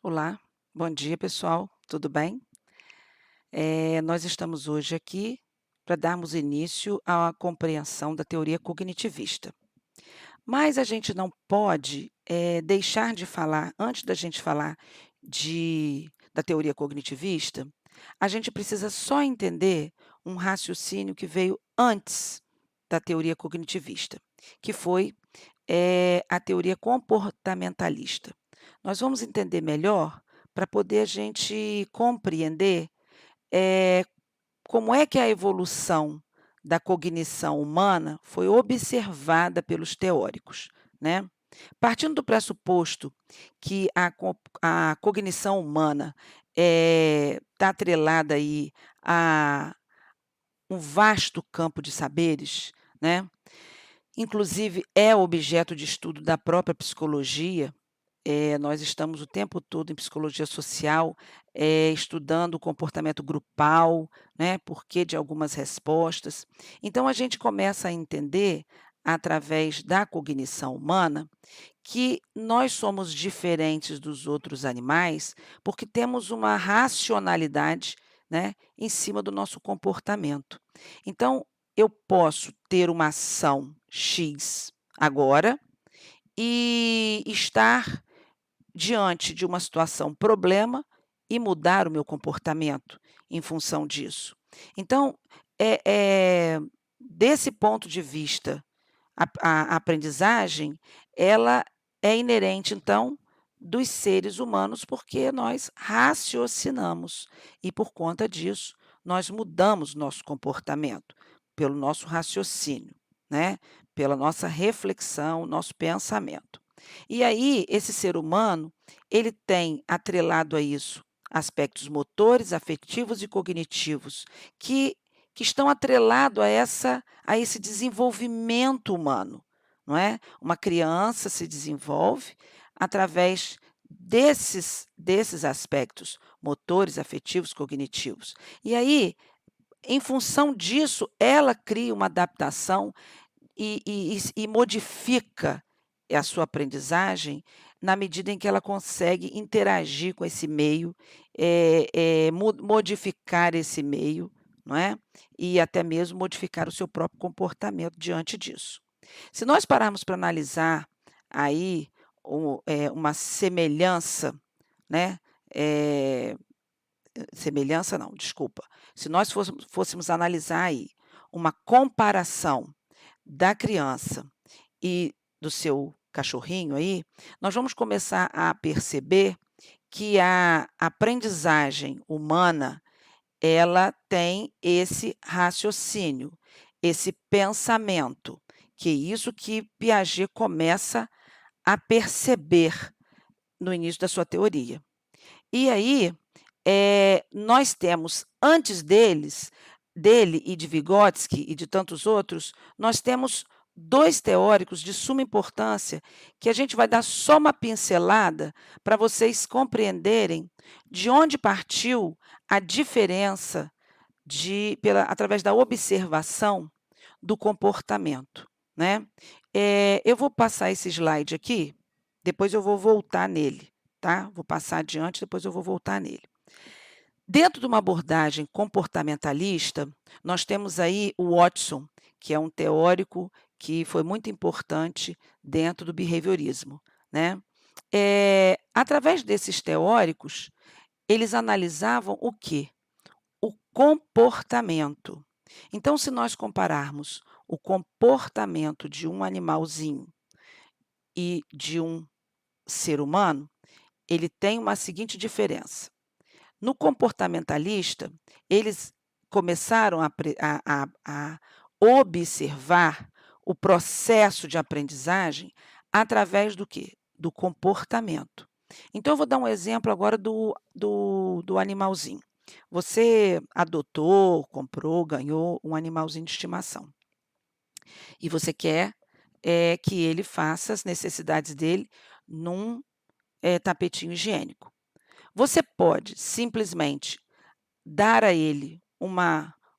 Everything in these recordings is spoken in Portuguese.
Olá, bom dia pessoal, tudo bem? Nós estamos hoje aqui para darmos início à compreensão da teoria cognitivista. Mas a gente não pode, deixar de falar, antes da gente falar da teoria cognitivista, a gente precisa só entender um raciocínio que veio antes da teoria cognitivista, que foi, a teoria comportamentalista. Nós vamos entender melhor para poder a gente compreender, eh, como é que a evolução da cognição humana foi observada pelos teóricos, né. Partindo do pressuposto que a cognição humana, está atrelada aí a um vasto campo de saberes, né, inclusive é objeto de estudo da própria psicologia. Nós estamos o tempo todo em psicologia social, estudando o comportamento grupal, né, porquê de algumas respostas. Então a gente começa a entender, através da cognição humana, que nós somos diferentes dos outros animais, porque temos uma racionalidade, né, em cima do nosso comportamento. Então, eu posso ter uma ação X agora e estar diante de uma situação problema e mudar o meu comportamento em função disso. Então, desse ponto de vista, a aprendizagem, ela é inerente, então, dos seres humanos, porque nós raciocinamos e, por conta disso, nós mudamos nosso comportamento pelo nosso raciocínio, né, pela nossa reflexão, nosso pensamento. E aí, esse ser humano, ele tem atrelado a isso aspectos motores, afetivos e cognitivos, que que estão atrelado a esse desenvolvimento humano, não é? Uma criança se desenvolve através desses aspectos motores, afetivos, cognitivos. E aí, em função disso, ela cria uma adaptação e modifica a sua aprendizagem na medida em que ela consegue interagir com esse meio, modificar esse meio, não é, e até mesmo modificar o seu próprio comportamento diante disso. Se nós pararmos para analisar aí uma semelhança, né, eh, semelhança não, desculpa, se nós fôssemos analisar aí uma comparação da criança e do seu cachorrinho aí, nós vamos começar a perceber que a aprendizagem humana, ela tem esse raciocínio, esse pensamento, que é isso que Piaget começa a perceber no início da sua teoria. E aí, nós temos antes dele e de Vygotsky e de tantos outros, nós temos 2 teóricos de suma importância, que a gente vai dar só uma pincelada para vocês compreenderem de onde partiu a diferença através da observação do comportamento, né. Eu vou passar esse slide aqui, depois eu vou voltar nele, tá. Vou passar adiante, depois eu vou voltar nele. Dentro de uma abordagem comportamentalista, nós temos aí o Watson, que é um teórico que foi muito importante dentro do behaviorismo, né. Através desses teóricos, eles analisavam o quê? O comportamento. Então, se nós compararmos o comportamento de um animalzinho e de um ser humano, ele tem uma seguinte diferença. No comportamentalista, eles começaram a observar o processo de aprendizagem através do quê? Do comportamento. Então eu vou dar um exemplo agora do animalzinho. Você adotou, comprou, ganhou um animalzinho de estimação e você quer, que ele faça as necessidades dele num, tapetinho higiênico. Você pode simplesmente dar a ele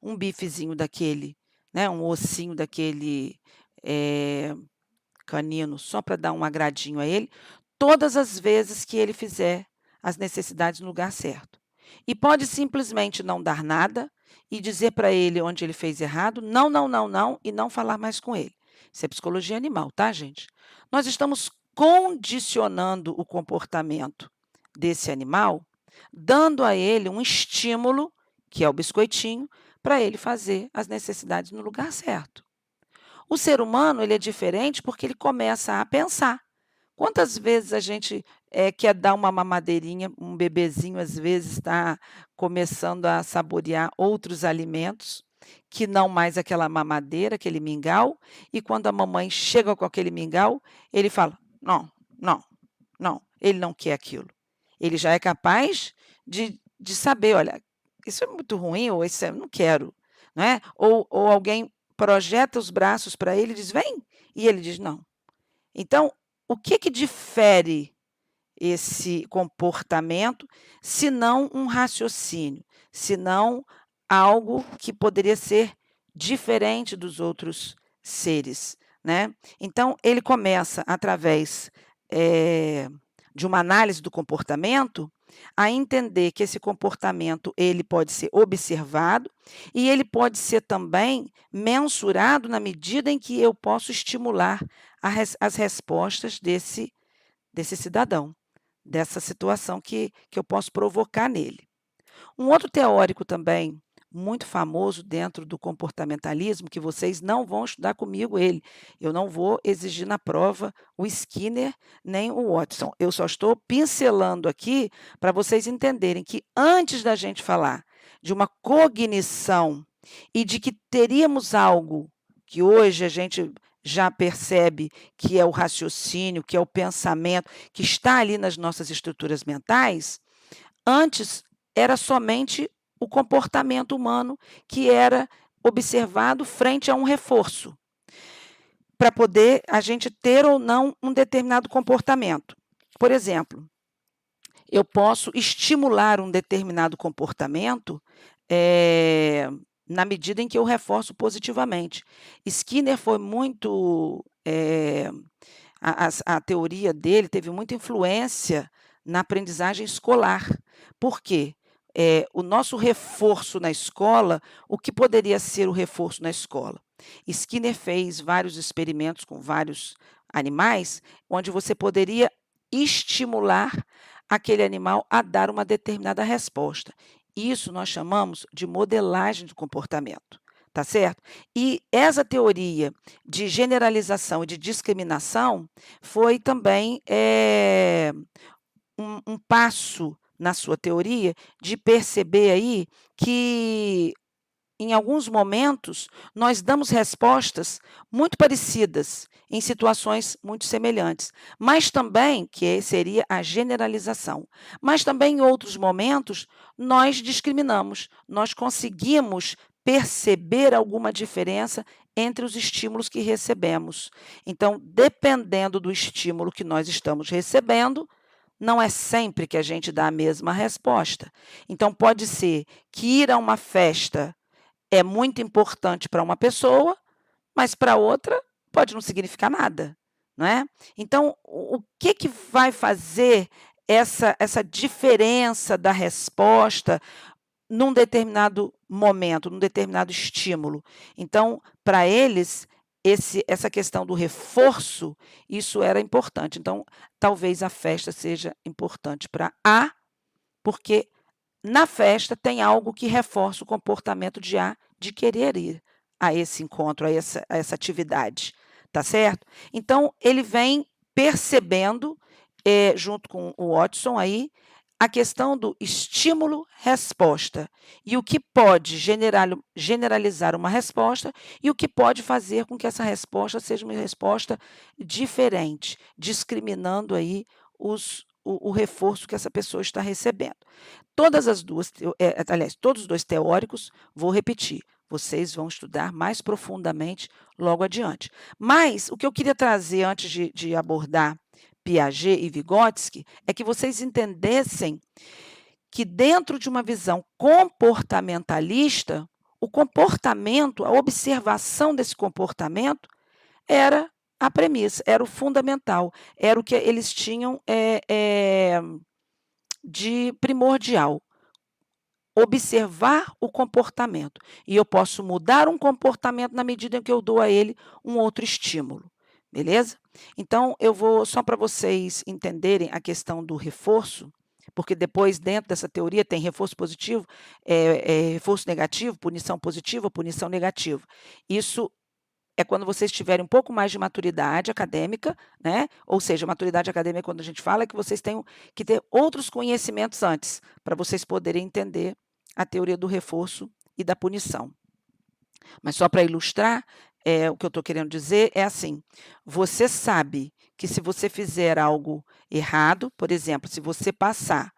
um bifezinho daquele, né, um ossinho daquele, eh, canino, só para dar um agradinho a ele, todas as vezes que ele fizer as necessidades no lugar certo. E pode simplesmente não dar nada e dizer para ele onde ele fez errado, não, não, não, não, e não falar mais com ele. Isso é psicologia animal, tá, gente? Nós estamos condicionando o comportamento desse animal, dando a ele um estímulo, que é o biscoitinho, para ele fazer as necessidades no lugar certo. O ser humano, ele é diferente porque ele começa a pensar. Quantas vezes a gente, quer dar uma mamadeirinha, um bebezinho às vezes está começando a saborear outros alimentos, que não mais aquela mamadeira, aquele mingau, e quando a mamãe chega com aquele mingau, ele fala: "Não, não, não", ele não quer aquilo. Ele já é capaz de saber: "Olha, isso é muito ruim", ou "Isso eu não quero", não é. Ou alguém projeta os braços para ele e diz: "Vem", e ele diz: "Não". Então, o que que difere esse comportamento, se não um raciocínio, se não algo que poderia ser diferente dos outros seres, né. Então ele começa através, de uma análise do comportamento, a entender que esse comportamento ele pode ser observado e ele pode ser também mensurado na medida em que eu posso estimular as respostas desse cidadão, dessa situação que eu posso provocar nele. Um outro teórico também, muito famoso dentro do comportamentalismo, que vocês não vão estudar comigo ele, eu não vou exigir na prova o Skinner nem o Watson, eu só estou pincelando aqui para vocês entenderem que antes da gente falar de uma cognição e de que teríamos algo que hoje a gente já percebe que é o raciocínio, que é o pensamento, que está ali nas nossas estruturas mentais, antes era somente o comportamento humano que era observado frente a um reforço, para poder a gente ter ou não um determinado comportamento. Por exemplo, eu posso estimular um determinado comportamento, na medida em que eu reforço positivamente. Skinner foi muito, a teoria dele teve muita influência na aprendizagem escolar. Por quê? O nosso reforço na escola, o que poderia ser o reforço na escola? Skinner fez vários experimentos com vários animais, onde você poderia estimular aquele animal a dar uma determinada resposta. Isso nós chamamos de modelagem de comportamento, tá certo? E essa teoria de generalização e de discriminação foi também, um passo na sua teoria de perceber aí que, em alguns momentos, nós damos respostas muito parecidas em situações muito semelhantes, mas também, seria a generalização, mas também em outros momentos nós discriminamos, nós conseguimos perceber alguma diferença entre os estímulos que recebemos. Então, dependendo do estímulo que nós estamos recebendo, não é sempre que a gente dá a mesma resposta. Então, pode ser que ir a uma festa é muito importante para uma pessoa, mas para outra pode não significar nada, não é? Então, o que que vai fazer essa diferença da resposta num determinado momento, num determinado estímulo? Então, para eles, essa questão do reforço, isso era importante. Então, talvez a festa seja importante para A, porque na festa tem algo que reforça o comportamento de A de querer ir a esse encontro, a essa atividade, tá certo? Então ele vem percebendo, junto com o Watson aí, a questão do estímulo-resposta, e o que pode generalizar uma resposta, e o que pode fazer com que essa resposta seja uma resposta diferente, discriminando aí o reforço que essa pessoa está recebendo. Aliás, todos os 2 teóricos, vou repetir, vocês vão estudar mais profundamente logo adiante. Mas o que eu queria trazer antes de abordar Piaget e Vygotsky, é que vocês entendessem que dentro de uma visão comportamentalista, o comportamento, a observação desse comportamento era a premissa, era o fundamental, era o que eles tinham, de primordial, observar o comportamento. E eu posso mudar um comportamento na medida em que eu dou a ele um outro estímulo, beleza? Então, eu vou, só para vocês entenderem a questão do reforço, porque depois, dentro dessa teoria, tem reforço positivo, reforço negativo, punição positiva, punição negativa. Isso é quando vocês tiverem um pouco mais de maturidade acadêmica, né? Ou seja, maturidade acadêmica, quando a gente fala, é que vocês tenham que ter outros conhecimentos antes, para vocês poderem entender a teoria do reforço e da punição. Mas só para ilustrar, o que eu estou querendo dizer é assim: você sabe que se você fizer algo errado, por exemplo, se você passar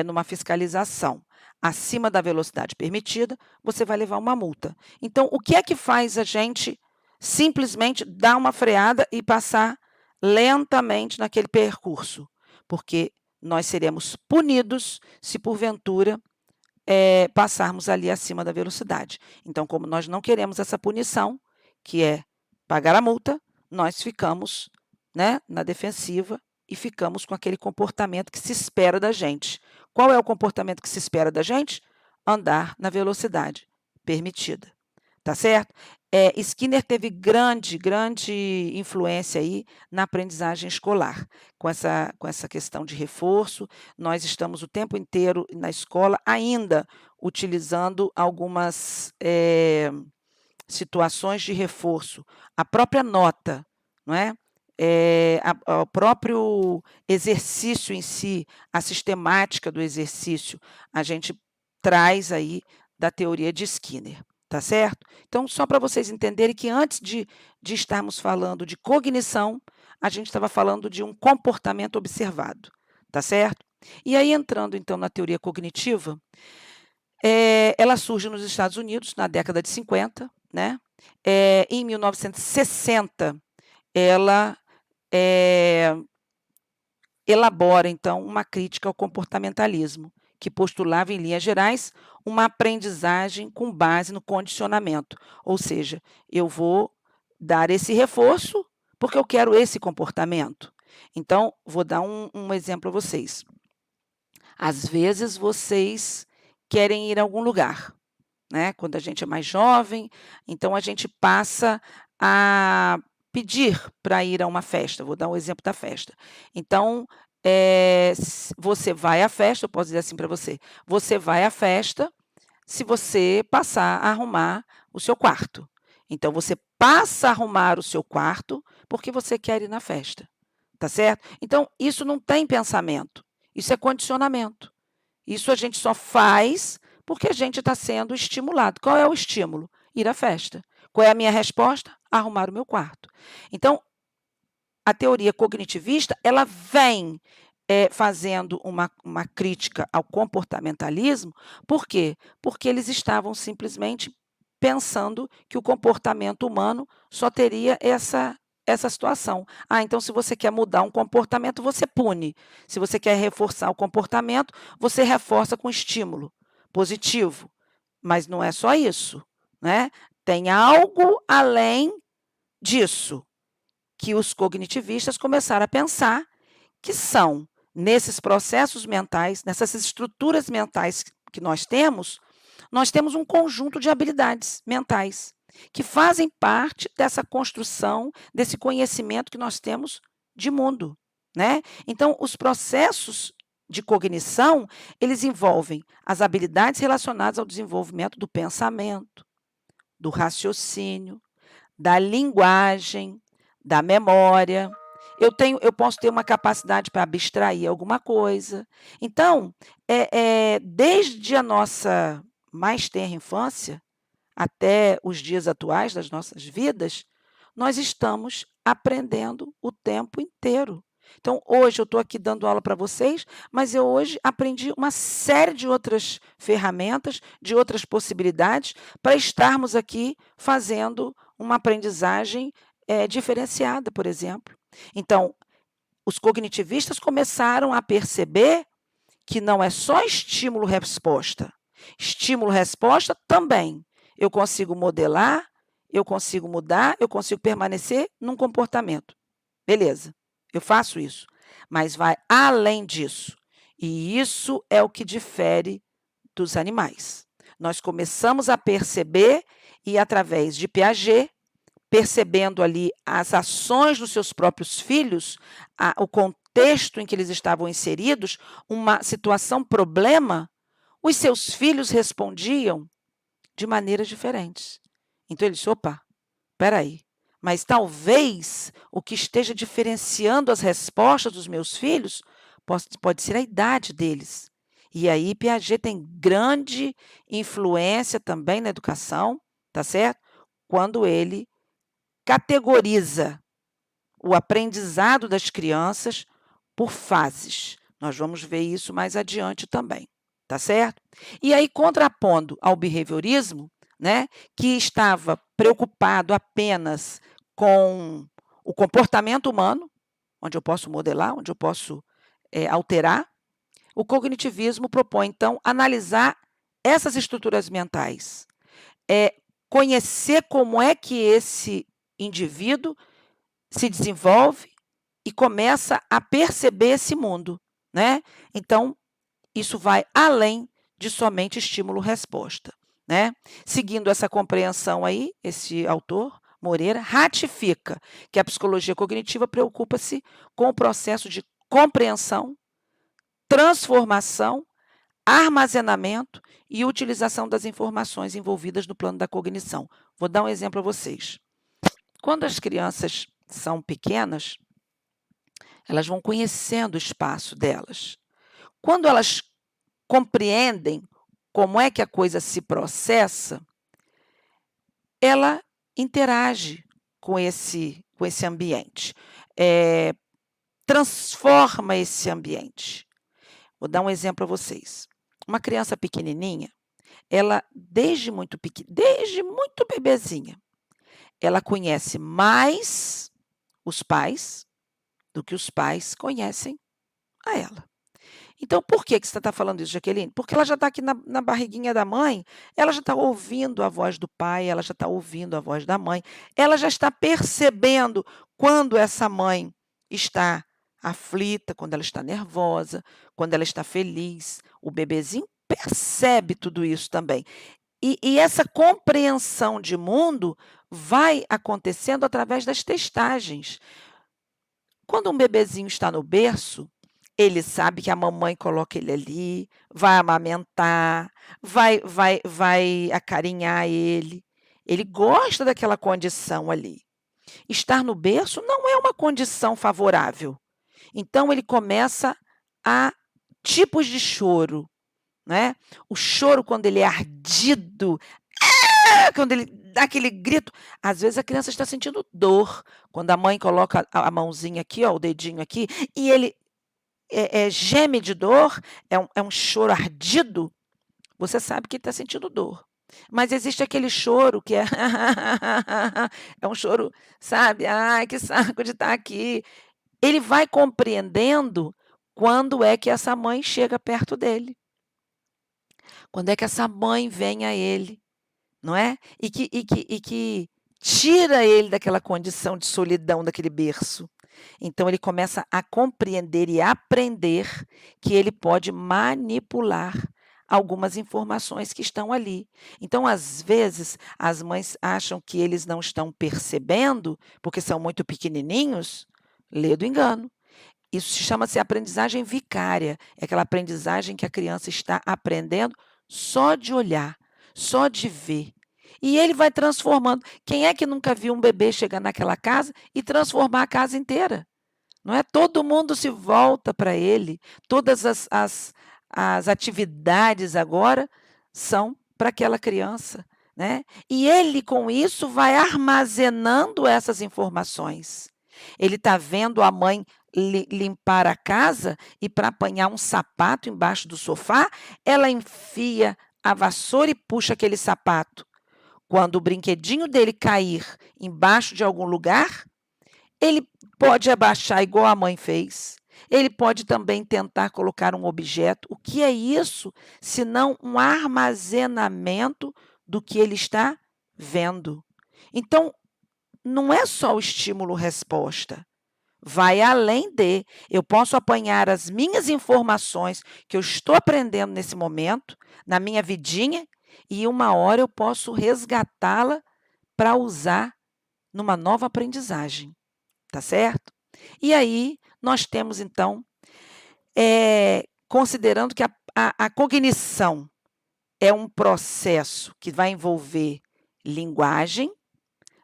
numa fiscalização acima da velocidade permitida, você vai levar uma multa. Então, o que é que faz a gente simplesmente dar uma freada e passar lentamente naquele percurso? Porque nós seremos punidos se porventura passarmos ali acima da velocidade. Então, como nós não queremos essa punição, que é pagar a multa, nós ficamos, né, na defensiva e ficamos com aquele comportamento que se espera da gente. Qual é o comportamento que se espera da gente? Andar na velocidade permitida. Tá certo? Skinner teve grande influência aí na aprendizagem escolar, com essa questão de reforço. Nós estamos o tempo inteiro na escola ainda utilizando algumas situações de reforço. A própria nota, não é? O próprio exercício em si, a sistemática do exercício, a gente traz aí da teoria de Skinner. Tá certo? Então, só para vocês entenderem que antes de estarmos falando de cognição, a gente estava falando de um comportamento observado, tá certo? E aí, entrando então na teoria cognitiva, ela surge nos Estados Unidos na década de 50, né? Em 1960, ela elabora, então, uma crítica ao comportamentalismo, que postulava, em linhas gerais, uma aprendizagem com base no condicionamento. Ou seja, eu vou dar esse reforço porque eu quero esse comportamento. Então, vou dar um exemplo a vocês. Às vezes, vocês querem ir a algum lugar, né? Quando a gente é mais jovem, então a gente passa a pedir para ir a uma festa. Vou dar um exemplo da festa. Então, você vai à festa, eu posso dizer assim para você, você vai à festa se você passar a arrumar o seu quarto. Então, você passa a arrumar o seu quarto porque você quer ir na festa, tá certo? Então, isso não tem pensamento, isso é condicionamento. Isso a gente só faz porque a gente está sendo estimulado. Qual é o estímulo? Ir à festa. Qual é a minha resposta? Arrumar o meu quarto. Então, a teoria cognitivista, ela vem fazendo uma crítica ao comportamentalismo. Por quê? Porque eles estavam simplesmente pensando que o comportamento humano só teria essa situação. Então, se você quer mudar um comportamento, você pune. Se você quer reforçar o comportamento, você reforça com estímulo positivo. Mas não é só isso, né? Tem algo além disso que os cognitivistas começaram a pensar, que são, nesses processos mentais, nessas estruturas mentais que nós temos um conjunto de habilidades mentais que fazem parte dessa construção, desse conhecimento que nós temos de mundo, né? Então, os processos de cognição, eles envolvem as habilidades relacionadas ao desenvolvimento do pensamento, do raciocínio, da linguagem, da memória. Eu posso ter uma capacidade para abstrair alguma coisa. Então, desde a nossa mais tenra infância até os dias atuais das nossas vidas, nós estamos aprendendo o tempo inteiro. Então, hoje eu estou aqui dando aula para vocês, mas eu hoje aprendi uma série de outras ferramentas, de outras possibilidades, para estarmos aqui fazendo uma aprendizagem diferenciada, por exemplo. Então, os cognitivistas começaram a perceber que não é só estímulo-resposta. Estímulo-resposta também. Eu consigo modelar, eu consigo mudar, eu consigo permanecer num comportamento. Beleza, eu faço isso. Mas vai além disso. E isso é o que difere dos animais. Nós começamos a perceber e através de Piaget, percebendo ali as ações dos seus próprios filhos, o contexto em que eles estavam inseridos, uma situação problema, os seus filhos respondiam de maneiras diferentes. Então ele disse: "Opa, espera aí, mas talvez o que esteja diferenciando as respostas dos meus filhos pode ser a idade deles". E aí Piaget tem grande influência também na educação, tá certo? Quando ele categoriza o aprendizado das crianças por fases. Nós vamos ver isso mais adiante também, tá certo? E aí, contrapondo ao behaviorismo, né, que estava preocupado apenas com o comportamento humano, onde eu posso modelar, onde eu posso alterar, o cognitivismo propõe, então, analisar essas estruturas mentais, conhecer como é que esse indivíduo se desenvolve e começa a perceber esse mundo, né? Então, isso vai além de somente estímulo-resposta, né? Seguindo essa compreensão aí, esse autor, Moreira, ratifica que a psicologia cognitiva preocupa-se com o processo de compreensão, transformação, armazenamento e utilização das informações envolvidas no plano da cognição. Vou dar um exemplo a vocês. Quando as crianças são pequenas, elas vão conhecendo o espaço delas. Quando elas compreendem como é que a coisa se processa, ela interage com esse ambiente, transforma esse ambiente. Vou dar um exemplo a vocês. Uma criança pequenininha, ela desde muito bebezinha, ela conhece mais os pais do que os pais conhecem a ela. Então, por que você está falando isso, Jaqueline? Porque ela já está aqui na barriguinha da mãe, ela já está ouvindo a voz do pai, ela já está ouvindo a voz da mãe, ela já está percebendo quando essa mãe está aflita, quando ela está nervosa, quando ela está feliz. O bebezinho percebe tudo isso também. E essa compreensão de mundo vai acontecendo através das testagens. Quando um bebezinho está no berço, ele sabe que a mamãe coloca ele ali, vai amamentar, vai acarinhar ele. Ele gosta daquela condição ali. Estar no berço não é uma condição favorável. Então ele começa a tipos de choro, né? O choro quando ele é ardido, quando ele dá aquele grito, às vezes a criança está sentindo dor, quando a mãe coloca a mãozinha aqui, ó, o dedinho aqui, e ele geme de dor, é um choro ardido, você sabe que ele está sentindo dor. Mas existe aquele choro que é é um choro, sabe, "Ai, que saco de estar aqui". Ele vai compreendendo quando é que essa mãe chega perto dele. Quando é que essa mãe vem a ele, não é? E que tira ele daquela condição de solidão, daquele berço. Então ele começa a compreender e aprender que ele pode manipular algumas informações que estão ali. Então, às vezes, as mães acham que eles não estão percebendo, porque são muito pequenininhos, lê do engano. Isso chama-se aprendizagem vicária, é aquela aprendizagem que a criança está aprendendo só de olhar, só de ver. E ele vai transformando. Quem é que nunca viu um bebê chegar naquela casa e transformar a casa inteira? Não é? Todo mundo se volta para ele, todas as atividades agora são para aquela criança, né? E ele, com isso, vai armazenando essas informações. Ele está vendo a mãe limpar a casa e para apanhar um sapato embaixo do sofá, ela enfia a vassoura e puxa aquele sapato. Quando o brinquedinho dele cair embaixo de algum lugar, ele pode abaixar igual a mãe fez. Ele pode também tentar colocar um objeto. O que é isso, senão um armazenamento do que ele está vendo? Então, não é só o estímulo-resposta. vai além de. Eu posso apanhar as minhas informações que eu estou aprendendo nesse momento, na minha vidinha, e uma hora eu posso resgatá-la para usar numa nova aprendizagem, tá certo? E aí nós temos então, considerando que a cognição é um processo que vai envolver linguagem,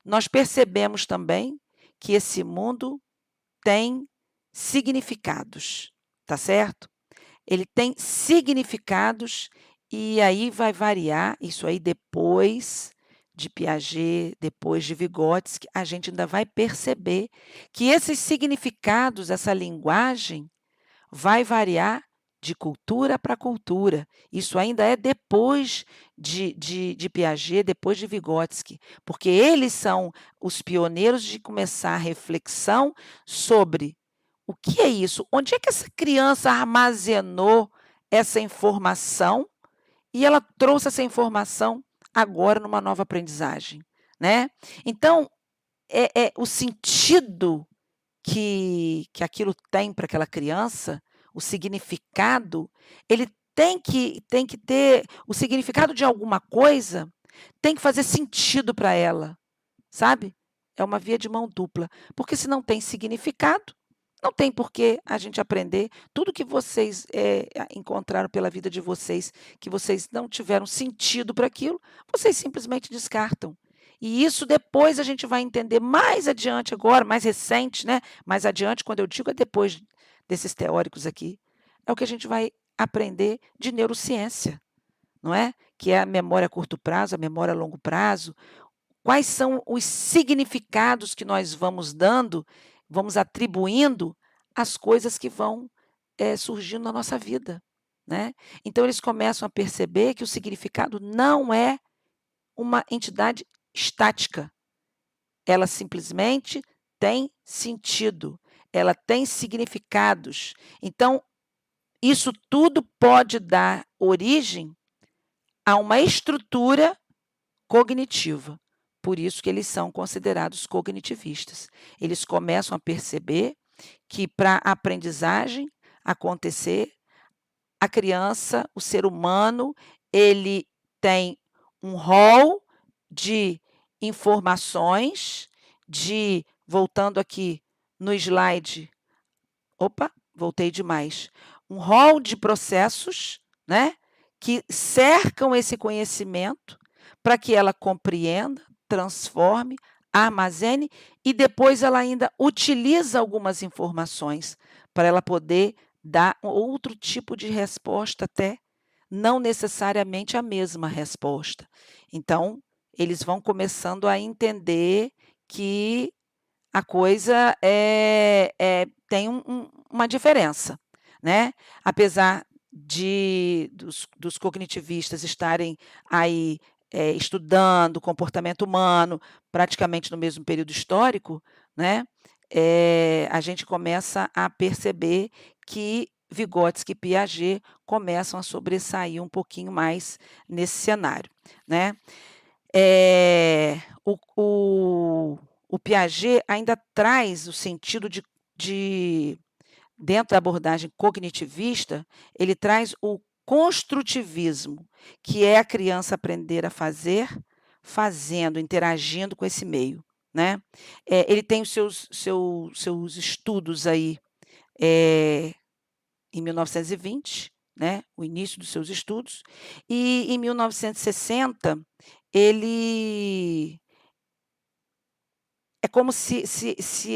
nós percebemos também que esse mundo tem significados, tá certo? Ele tem significados e aí vai variar, isso aí depois de Piaget, depois de Vygotsky, a gente ainda vai perceber que esses significados, essa linguagem, vai variar de cultura para cultura. Isso ainda é depois de Piaget, depois de Vygotsky, porque eles são os pioneiros de começar a reflexão sobre o que é isso, onde é que essa criança armazenou essa informação e ela trouxe essa informação agora numa nova aprendizagem, né? Então, o sentido que aquilo tem para aquela criança, o significado, ele tem que ter o significado de alguma coisa tem que fazer sentido para ela, sabe? É uma via de mão dupla, porque se não tem significado, não tem por que a gente aprender tudo que vocês, encontraram pela vida de vocês, que vocês não tiveram sentido para aquilo, vocês simplesmente descartam. E isso depois a gente vai entender mais adiante agora, mais recente, né, mais adiante, quando eu digo é depois desses teóricos aqui, é o que a gente vai aprender de neurociência, não é? Que é a memória a curto prazo, a memória a longo prazo, quais são os significados que nós vamos dando, vamos atribuindo às coisas que vão, surgindo na nossa vida, né. Então eles começam a perceber que o significado não é uma entidade estática, ela simplesmente tem sentido, ela tem significados. Então, isso tudo pode dar origem a uma estrutura cognitiva. Por isso que eles são considerados cognitivistas. Eles começam a perceber que para a aprendizagem acontecer, a criança, o ser humano, ele tem um rol de informações, voltando aqui no slide, opa, voltei demais. Um rol de processos, né, que cercam esse conhecimento para que ela compreenda, transforme, armazene e depois ela ainda utiliza algumas informações para ela poder dar outro tipo de resposta até, não necessariamente a mesma resposta. Então, eles vão começando a entender que a coisa tem uma diferença, né. Apesar dos cognitivistas estarem aí, estudando o comportamento humano praticamente no mesmo período histórico, né, a gente começa a perceber que Vygotsky e Piaget começam a sobressair um pouquinho mais nesse cenário, né. Eh, o o o Piaget ainda traz o sentido de dentro da abordagem cognitivista, ele traz o construtivismo, que é a criança aprender a fazer, fazendo, interagindo com esse meio, né. Ele tem os seus estudos aí, eh, em 1920, né, o início dos seus estudos, e em 1960 ele é como se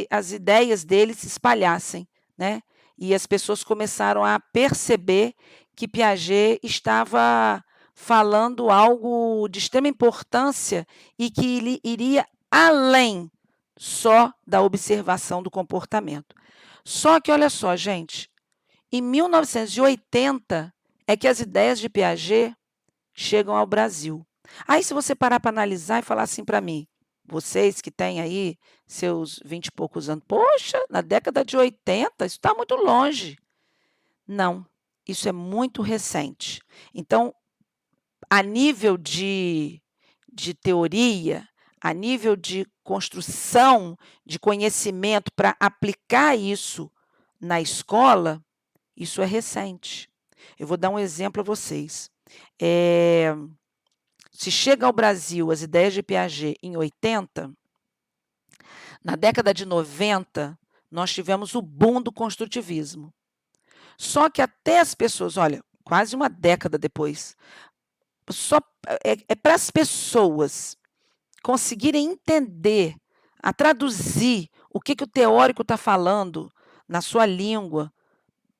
as ideias dele se espalhassem, né, e as pessoas começaram a perceber que Piaget estava falando algo de extrema importância e que ele iria além só da observação do comportamento. Só que olha só gente, em 1980 é que as ideias de Piaget chegam ao Brasil. Aí se você parar para analisar e falar assim para mim, vocês que têm aí seus 20 e poucos anos, poxa, na década de 80 isso está muito longe. Não, isso é muito recente. Então, a nível de teoria, a nível de construção de conhecimento para aplicar isso na escola, isso é recente. Eu vou dar um exemplo a vocês. Se chega ao Brasil as ideias de Piaget em 80, na década de 90, nós tivemos o boom do construtivismo. Só que até as pessoas, olha, quase uma década depois, para as pessoas conseguirem entender, a traduzir o que o teórico está falando na sua língua,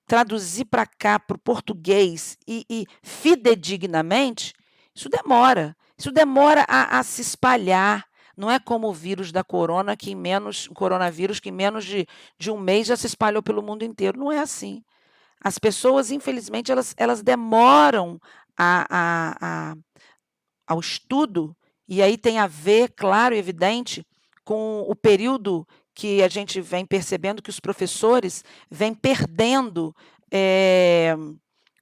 traduzir para cá, para o português e fidedignamente, isso demora. Isso demora a se espalhar. Não é como o vírus da corona, o coronavírus, que em menos de um mês já se espalhou pelo mundo inteiro. Não é assim. As pessoas, infelizmente, elas demoram ao estudo, e aí tem a ver, claro e evidente, com o período que a gente vem percebendo que os professores vêm perdendo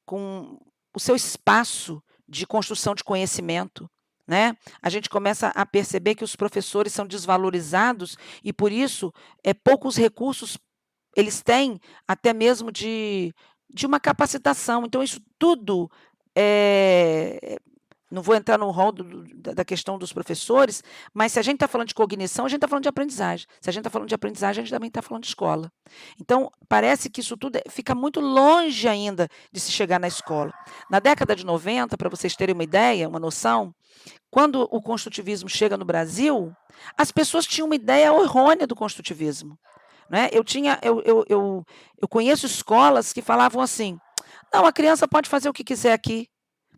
com o seu espaço de construção de conhecimento. Né? A gente começa a perceber que os professores são desvalorizados e, por isso, poucos recursos eles têm, até mesmo de uma capacitação. Então, isso tudo não vou entrar no rol da questão dos professores, mas se a gente está falando de cognição, a gente está falando de aprendizagem. Se a gente está falando de aprendizagem, a gente também está falando de escola. Então, parece que isso tudo fica muito longe ainda de se chegar na escola. Na década de 90, para vocês terem uma ideia, uma noção, quando o construtivismo chega no Brasil, as pessoas tinham uma ideia errônea do construtivismo. Né? Eu conheço escolas que falavam assim: não, a criança pode fazer o que quiser aqui.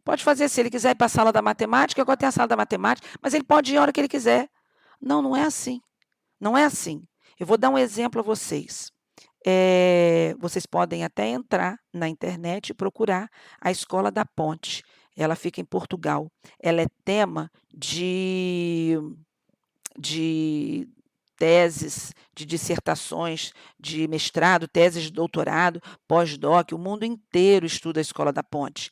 Pode fazer, se ele quiser ir para a sala da matemática, agora tem a sala da matemática, mas ele pode ir a hora que ele quiser. Não, não é assim. Não é assim. Eu vou dar um exemplo a vocês. Vocês podem até entrar na internet e procurar a Escola da Ponte. Ela fica em Portugal. Ela é tema de teses, de dissertações de mestrado, teses de doutorado, pós-doc, o mundo inteiro estuda a Escola da Ponte.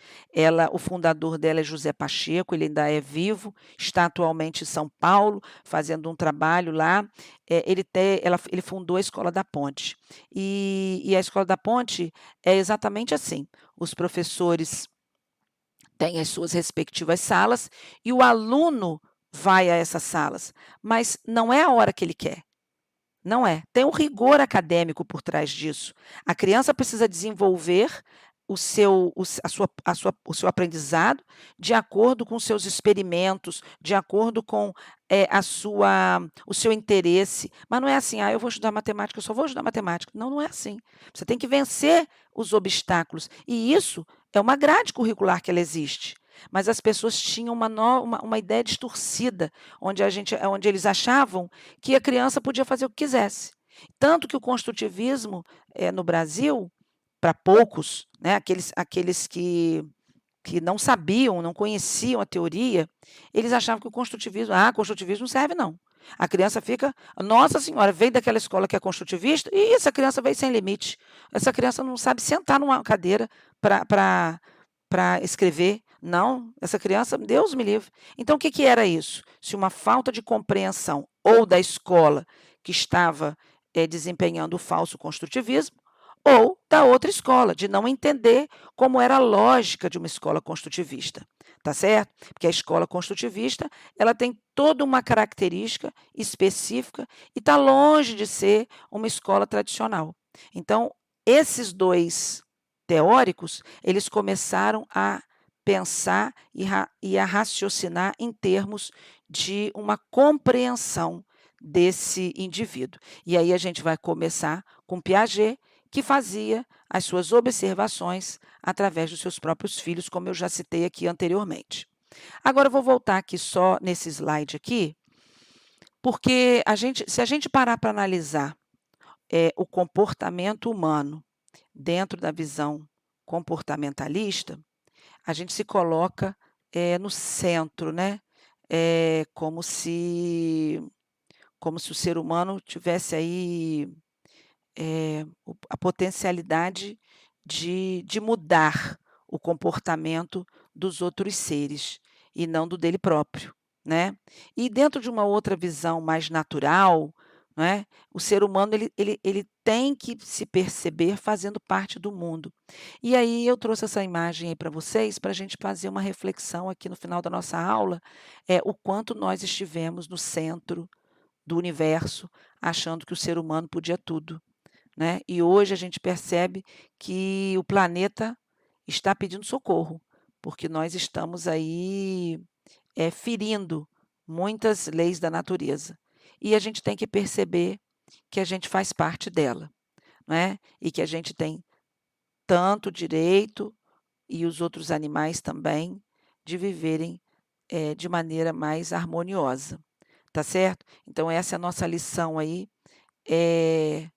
O fundador dela é José Pacheco, ele ainda é vivo, está atualmente em São Paulo, fazendo um trabalho lá. Ele fundou a Escola da Ponte. E a Escola da Ponte é exatamente assim: os professores têm as suas respectivas salas e o aluno vai a essas salas, mas não é a hora que ele quer. Não é. Tem um rigor acadêmico por trás disso. A criança precisa desenvolver o seu aprendizado de acordo com seus experimentos, de acordo com o seu interesse. Mas não é assim: eu vou estudar matemática, eu só vou estudar matemática. Não, não é assim. Você tem que vencer os obstáculos. E isso é uma grade curricular que ela existe. Mas as pessoas tinham uma ideia distorcida, onde eles achavam que a criança podia fazer o que quisesse. Tanto que o construtivismo no Brasil, para poucos, né, aqueles que não sabiam, não conheciam a teoria, eles achavam que o construtivismo não serve não. A criança fica, nossa senhora, veio daquela escola que é construtivista, e essa criança veio sem limite. Essa criança não sabe sentar numa cadeira para escrever. Não, essa criança, Deus me livre. Então, o que era isso? Se uma falta de compreensão ou da escola que estava desempenhando o falso construtivismo, ou da outra escola, de não entender como era a lógica de uma escola construtivista, tá certo? Porque a escola construtivista, ela tem toda uma característica específica e está longe de ser uma escola tradicional. Então, esses dois teóricos, eles começaram a pensar e a raciocinar em termos de uma compreensão desse indivíduo. E aí a gente vai começar com Piaget, que fazia as suas observações através dos seus próprios filhos, como eu já citei aqui anteriormente. Agora eu vou voltar aqui só nesse slide aqui, porque se a gente parar para analisar o comportamento humano dentro da visão comportamentalista, a gente se coloca no centro, né? Como se o ser humano tivesse aí a potencialidade de mudar o comportamento dos outros seres e não do dele próprio. né. E dentro de uma outra visão mais natural, né, o ser humano ele tem que se perceber fazendo parte do mundo. E aí eu trouxe essa imagem aí para vocês, para a gente fazer uma reflexão aqui no final da nossa aula, o quanto nós estivemos no centro do universo, achando que o ser humano podia tudo, né. E hoje a gente percebe que o planeta está pedindo socorro, porque nós estamos aí ferindo muitas leis da natureza. E a gente tem que perceber que a gente faz parte dela, né, e que a gente tem tanto direito, e os outros animais também, de viverem, de maneira mais harmoniosa, tá certo? Então essa é a nossa lição aí, eh,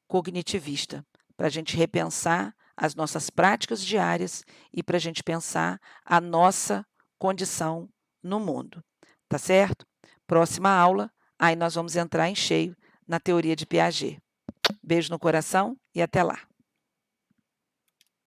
cognitivista, para a gente repensar as nossas práticas diárias e para a gente pensar a nossa condição no mundo, tá certo? Próxima aula, aí nós vamos entrar em cheio na teoria de Piaget. Beijo no coração e até lá.